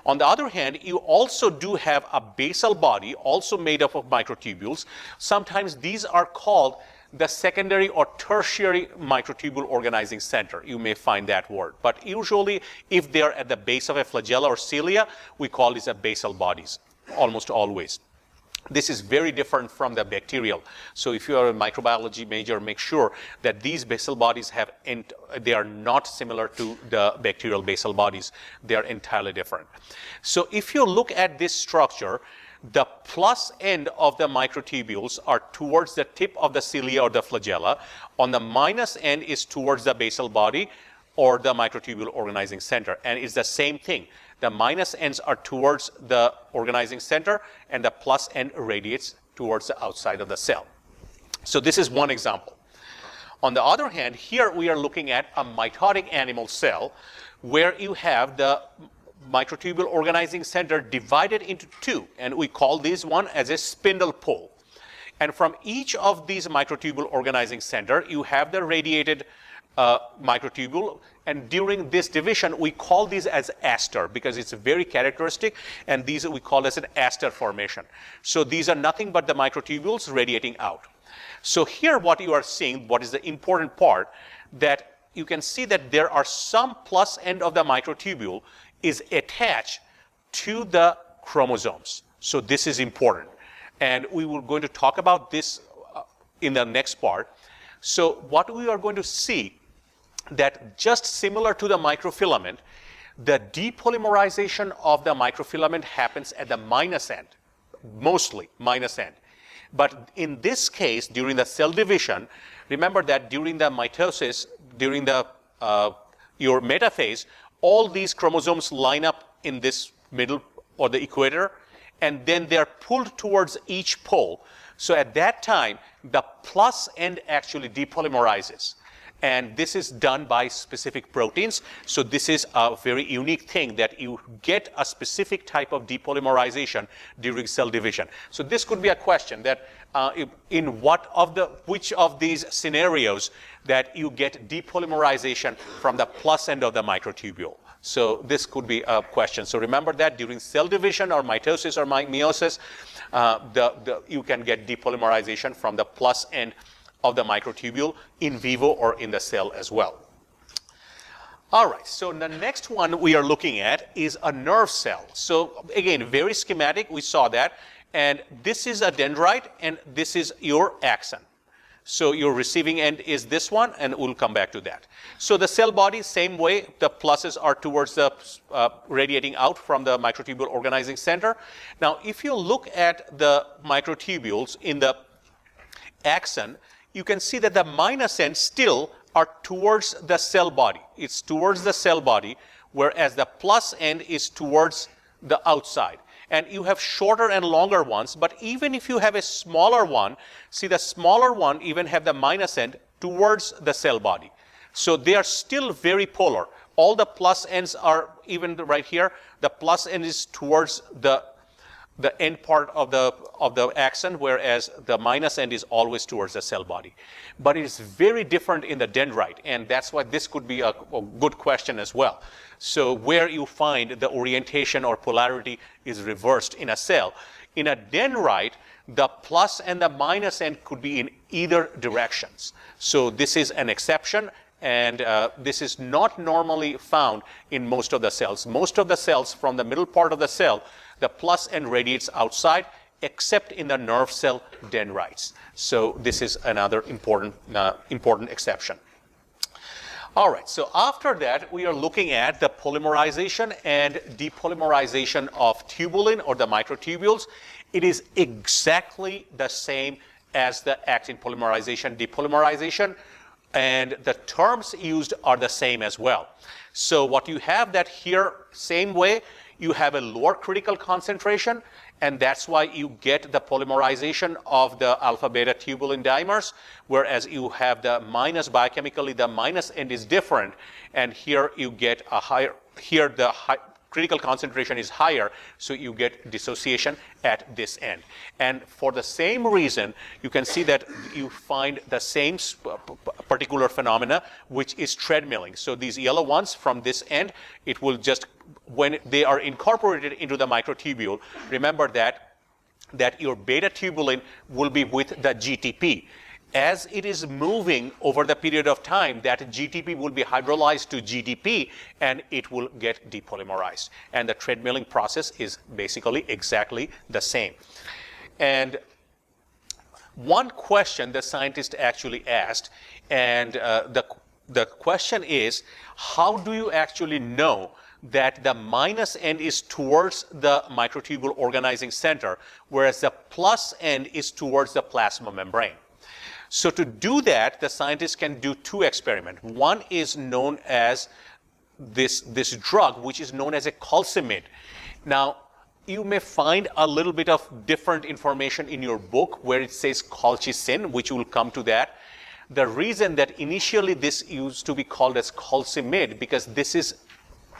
On the other hand, you also do have a basal body, also made up of microtubules. Sometimes these are called the secondary or tertiary microtubule organizing center. You may find that word. But usually, if they are at the base of a flagella or cilia, we call these basal bodies, almost always. This is very different from the bacterial. So if you are a microbiology major, make sure that these basal bodies they are not similar to the bacterial basal bodies. They are entirely different. So if you look at this structure, the plus end of the microtubules are towards the tip of the cilia or the flagella. On the minus end is towards the basal body or the microtubule organizing center. And it's the same thing. The minus ends are towards the organizing center, and the plus end radiates towards the outside of the cell. So this is one example. On the other hand, here we are looking at a mitotic animal cell where you have the microtubule organizing center divided into 2, and we call this one as a spindle pole. And from each of these microtubule organizing center, you have the radiated microtubule, and during this division we call these as aster because it's very characteristic, and these we call as an aster formation. So these are nothing but the microtubules radiating out. So here what you are seeing, what is the important part, that you can see that there are some plus end of the microtubule is attached to the chromosomes. So this is important. And we will going to talk about this in the next part. So what we are going to see that just similar to the microfilament, the depolymerization of the microfilament happens at the minus end, mostly minus end. But in this case, during the cell division, remember that during the mitosis, during the your metaphase, all these chromosomes line up in this middle or the equator, and then they're pulled towards each pole. So at that time, the plus end actually depolymerizes. And this is done by specific proteins. So this is a very unique thing that you get a specific type of depolymerization during cell division. So this could be a question that in which of these scenarios that you get depolymerization from the plus end of the microtubule. So this could be a question. So remember that during cell division or mitosis or meiosis, you can get depolymerization from the plus end of the microtubule in vivo or in the cell as well. All right, so the next one we are looking at is a nerve cell. So again, very schematic, we saw that. And this is a dendrite, and this is your axon. So your receiving end is this one, and we'll come back to that. So the cell body, same way, the pluses are towards the radiating out from the microtubule organizing center. Now, if you look at the microtubules in the axon, you can see that the minus ends still are towards the cell body. It's towards the cell body, whereas the plus end is towards the outside. And you have shorter and longer ones, but even if you have a smaller one, see the smaller one even have the minus end towards the cell body. So they are still very polar. All the plus ends are, even right here, the plus end is towards the end part of the axon, whereas the minus end is always towards the cell body. But it is very different in the dendrite, and that's why this could be a good question as well. So where you find the orientation or polarity is reversed in a cell. In a dendrite, the plus and the minus end could be in either directions. So this is an exception, and this is not normally found in most of the cells. Most of the cells from the middle part of the cell, the plus end radiates outside, except in the nerve cell dendrites. So this is another important exception. All right, so after that, we are looking at the polymerization and depolymerization of tubulin or the microtubules. It is exactly the same as the actin polymerization, depolymerization, and the terms used are the same as well. So what you have that here, same way, you have a lower critical concentration, and that's why you get the polymerization of the alpha beta tubulin dimers, whereas you have the minus, biochemically the minus end is different, and here you get a higher, here the critical concentration is higher, so you get dissociation at this end. And for the same reason, you can see that you find the same particular phenomena, which is treadmilling. So these yellow ones from this end, it will just, when they are incorporated into the microtubule, remember that your beta tubulin will be with the GTP. As it is moving over the period of time, that GTP will be hydrolyzed to GDP, and it will get depolymerized. And the treadmilling process is basically exactly the same. And one question the scientist actually asked, and the question is, how do you actually know that the minus end is towards the microtubule organizing center, whereas the plus end is towards the plasma membrane? So to do that, the scientists can do two experiments. One is known as this drug, which is known as a calcimid. Now, you may find a little bit of different information in your book where it says colchicine, which will come to that. The reason that initially this used to be called as calcimid, because this is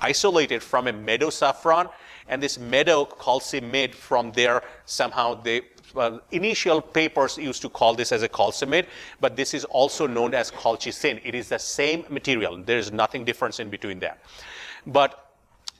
isolated from a meadow saffron, and this meadow calcimid, from there somehow they initial papers used to call this as a calcimid, but this is also known as colchicine. It is the same material. There is nothing different in between that. But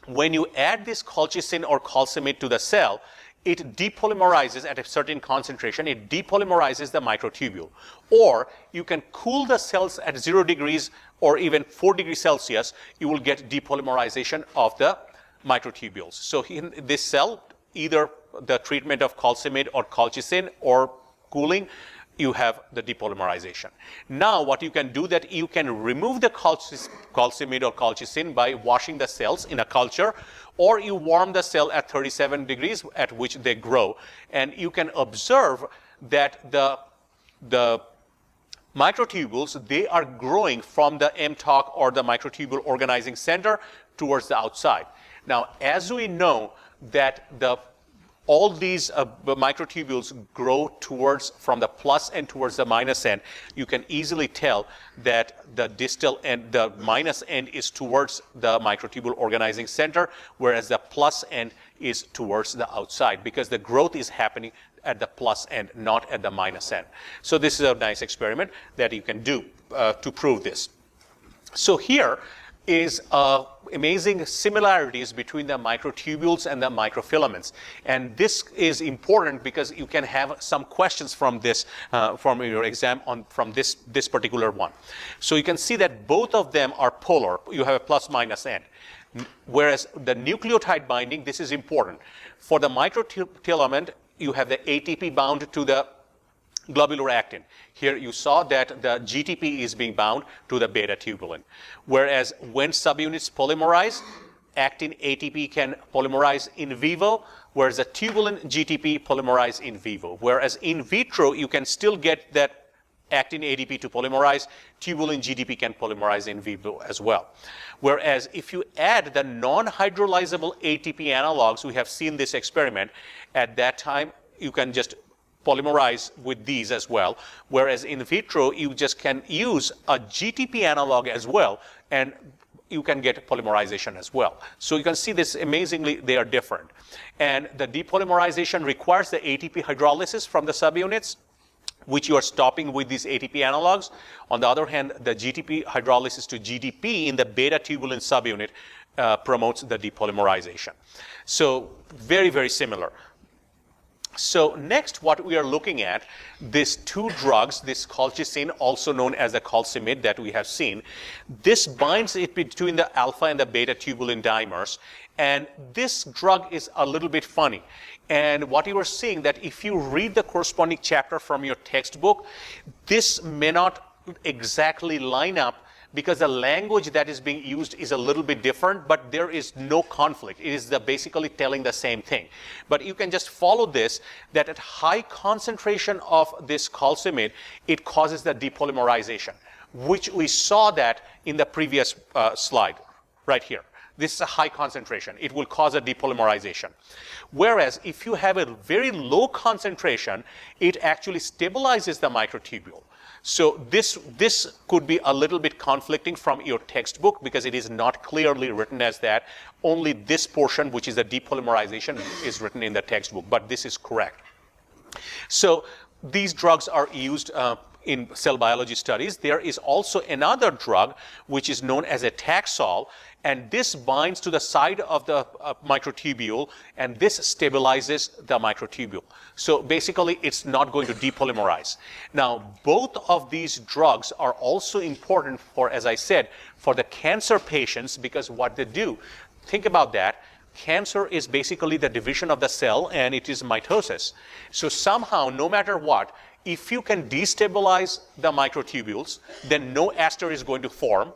when you add this colchicine or calcimid to the cell, it depolymerizes at a certain concentration. It depolymerizes the microtubule. Or you can cool the cells at 0 degrees or even 4 degrees Celsius. You will get depolymerization of the microtubules. So in this cell, either the treatment of colcimid or colchicine or cooling, you have the depolymerization. Now what you can do, that you can remove the colcimid or colchicine by washing the cells in a culture, or you warm the cell at 37 degrees at which they grow, and you can observe that the microtubules, they are growing from the mTOC or the microtubule organizing center towards the outside. Now, as we know that all these microtubules grow from the plus end towards the minus end, you can easily tell that the distal end, the minus end, is towards the microtubule organizing center, whereas the plus end is towards the outside, because the growth is happening at the plus end, not at the minus end. So this is a nice experiment that you can do to prove this. So here is amazing similarities between the microtubules and the microfilaments. And this is important because you can have some questions from this, from your exam from this particular one. So you can see that both of them are polar. You have a plus minus end. Whereas the nucleotide binding, this is important. For the microfilament, you have the ATP bound to the globular actin. Here you saw that the GTP is being bound to the beta tubulin. Whereas when subunits polymerize, actin ATP can polymerize in vivo, whereas the tubulin GTP polymerize in vivo. Whereas in vitro, you can still get that actin ATP to polymerize, tubulin GTP can polymerize in vivo as well. Whereas if you add the non-hydrolyzable ATP analogs, we have seen this experiment, at that time you can just polymerize with these as well, whereas in vitro you just can use a GTP analog as well, and you can get polymerization as well. So you can see this amazingly, they are different. And the depolymerization requires the ATP hydrolysis from the subunits, which you are stopping with these ATP analogs. On the other hand, the GTP hydrolysis to GDP in the beta tubulin subunit promotes the depolymerization. So very, very similar. So next, what we are looking at, these two drugs, this colchicine, also known as the colcimid that we have seen, this binds it between the alpha and the beta tubulin dimers, and this drug is a little bit funny. And what you are seeing, that if you read the corresponding chapter from your textbook, this may not exactly line up, because the language that is being used is a little bit different, but there is no conflict. It is basically telling the same thing. But you can just follow this, that at high concentration of this colcimid, it causes the depolymerization, which we saw that in the previous slide, right here. This is a high concentration. It will cause a depolymerization. Whereas if you have a very low concentration, it actually stabilizes the microtubule. So this could be a little bit conflicting from your textbook, because it is not clearly written as that. Only this portion, which is the depolymerization, is written in the textbook, but this is correct. So these drugs are used in cell biology studies. There is also another drug which is known as a Taxol, and this binds to the side of the microtubule, and this stabilizes the microtubule. So basically, it's not going to depolymerize. Now, both of these drugs are also important for, as I said, for the cancer patients, because what they do, think about that, cancer is basically the division of the cell, and it is mitosis. So somehow, no matter what, if you can destabilize the microtubules, then no ester is going to form.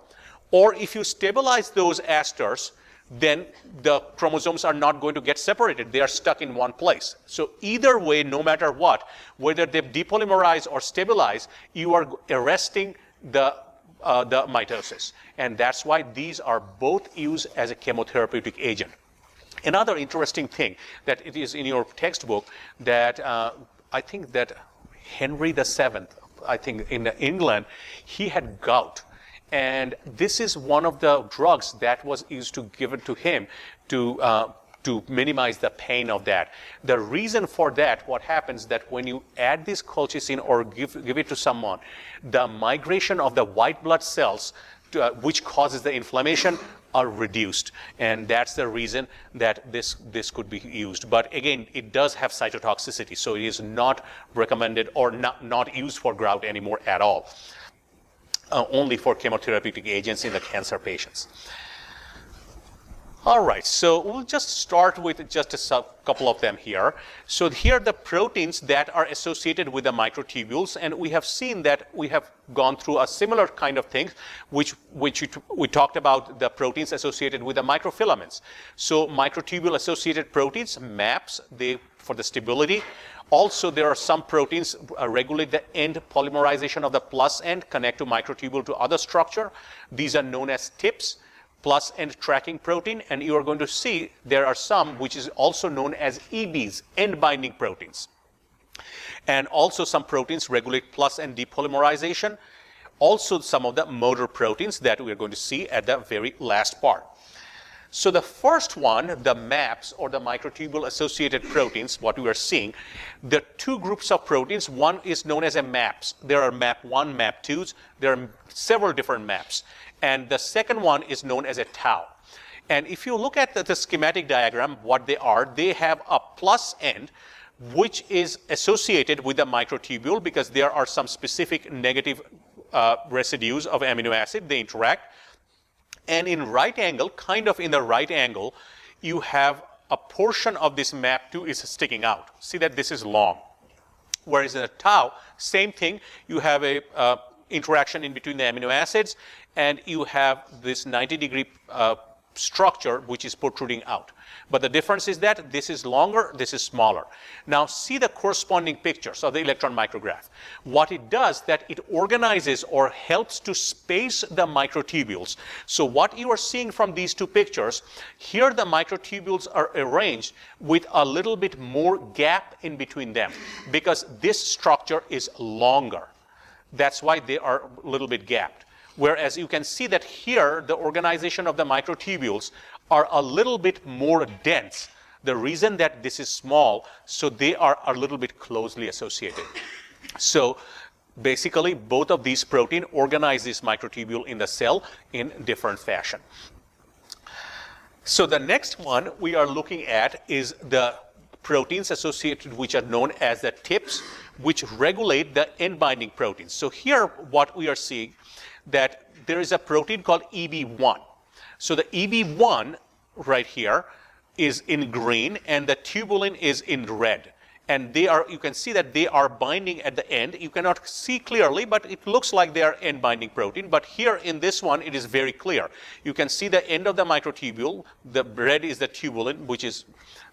Or if you stabilize those esters, then the chromosomes are not going to get separated. They are stuck in one place. So either way, no matter what, whether they depolymerize or stabilize, you are arresting the mitosis. And that's why these are both used as a chemotherapeutic agent. Another interesting thing that it is in your textbook, that I think that Henry VII, I think in England, he had gout. And this is one of the drugs that was used to give it to him to minimize the pain of that. The reason for that, what happens, that when you add this colchicine or give it to someone, the migration of the white blood cells, which causes the inflammation, are reduced, and that's the reason that this could be used. But again, it does have cytotoxicity, so it is not recommended or not used for gout anymore at all. Only for chemotherapeutic agents in the cancer patients. All right, so we'll just start with just a couple of them here. So here are the proteins that are associated with the microtubules, and we have seen that we have gone through a similar kind of thing, which we talked about the proteins associated with the microfilaments. So microtubule associated proteins, MAPs, for the stability. Also, there are some proteins regulate the end polymerization of the plus end, connect to microtubule to other structure. These are known as TIPS, plus end tracking protein, and you are going to see there are some which is also known as EBs, end binding proteins. And also some proteins regulate plus end depolymerization. Also some of the motor proteins that we are going to see at the very last part. So the first one, the MAPs, or the microtubule associated proteins, what we are seeing, the two groups of proteins, one is known as a MAPs. There are MAP1, MAP2s, there are several different MAPs. And the second one is known as a tau. And if you look at the schematic diagram, what they have a plus end, which is associated with the microtubule because there are some specific negative residues of amino acid, they interact. And in right angle, kind of in the right angle, you have a portion of this MAP2 is sticking out. See that this is long. Whereas in a tau, same thing, you have a interaction in between the amino acids, and you have this 90-degree structure which is protruding out. But the difference is that this is longer, this is smaller. Now see the corresponding pictures of the electron micrograph. What it does, that it organizes or helps to space the microtubules. So what you are seeing from these two pictures, here the microtubules are arranged with a little bit more gap in between them because this structure is longer. That's why they are a little bit gapped. Whereas you can see that here, the organization of the microtubules are a little bit more dense. The reason that this is small, so they are a little bit closely associated. So basically, both of these proteins organize this microtubule in the cell in different fashion. So the next one we are looking at is the proteins associated, which are known as the TIPS, which regulate the end binding proteins. So here, what we are seeing, that there is a protein called EB1. So the EB1 right here is in green and the tubulin is in red. And they are, you can see that they are binding at the end. You cannot see clearly, but it looks like they are end binding protein. But here in this one, it is very clear. You can see the end of the microtubule. The red is the tubulin, which is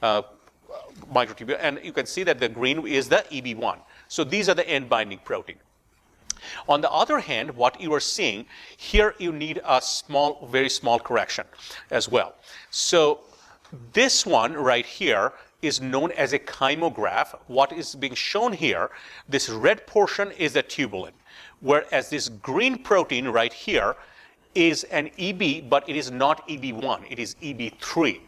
microtubule. And you can see that the green is the EB1. So these are the end binding protein. On the other hand, what you are seeing, here you need a small, very small correction as well. So this one right here is known as a chymograph. What is being shown here, this red portion is the tubulin, whereas this green protein right here is an EB, but it is not EB1, it is EB3.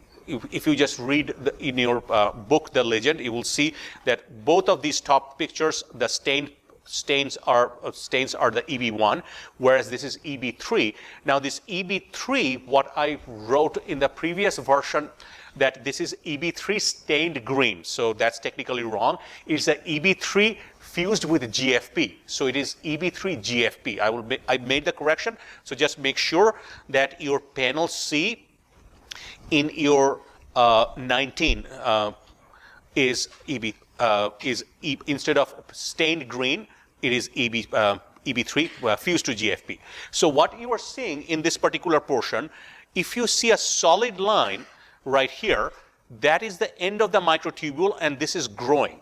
If you just read in your book, The Legend, you will see that both of these top pictures, the stains are the EB1, whereas this is EB3. Now this EB3, what I wrote in the previous version, that this is EB3 stained green. So that's technically wrong. It's a EB3 fused with GFP. So it is EB3 GFP. I made the correction. So just make sure that your panel C in your 19 is instead of stained green, it is EB3 fused to GFP. So what you are seeing in this particular portion, if you see a solid line right here, that is the end of the microtubule and this is growing.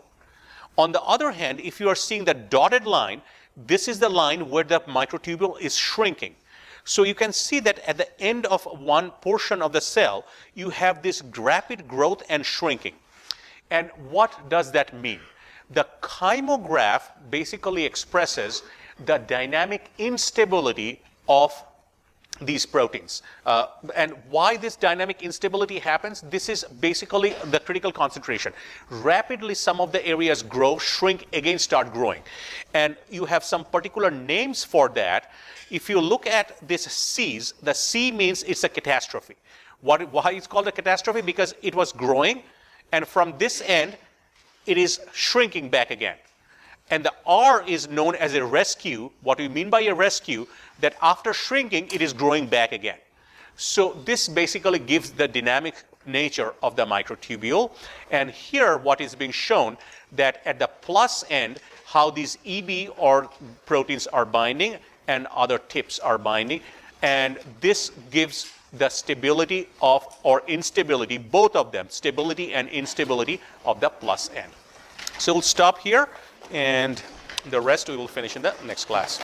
On the other hand, if you are seeing the dotted line, this is the line where the microtubule is shrinking. So you can see that at the end of one portion of the cell, you have this rapid growth and shrinking. And what does that mean? The chymograph basically expresses the dynamic instability of these proteins. And why this dynamic instability happens, this is basically the critical concentration. Rapidly, some of the areas grow, shrink, again start growing. And you have some particular names for that. If you look at this C's, the C means it's a catastrophe. Why it's called a catastrophe? Because it was growing, and from this end, it is shrinking back again. And the R is known as a rescue. What we mean by a rescue, that after shrinking, it is growing back again. So this basically gives the dynamic nature of the microtubule. And here what is being shown, that at the plus end, how these EB or proteins are binding and other tips are binding. And this gives the stability of, or instability, both of them, stability and instability of the plus end. So we'll stop here, and the rest we will finish in the next class.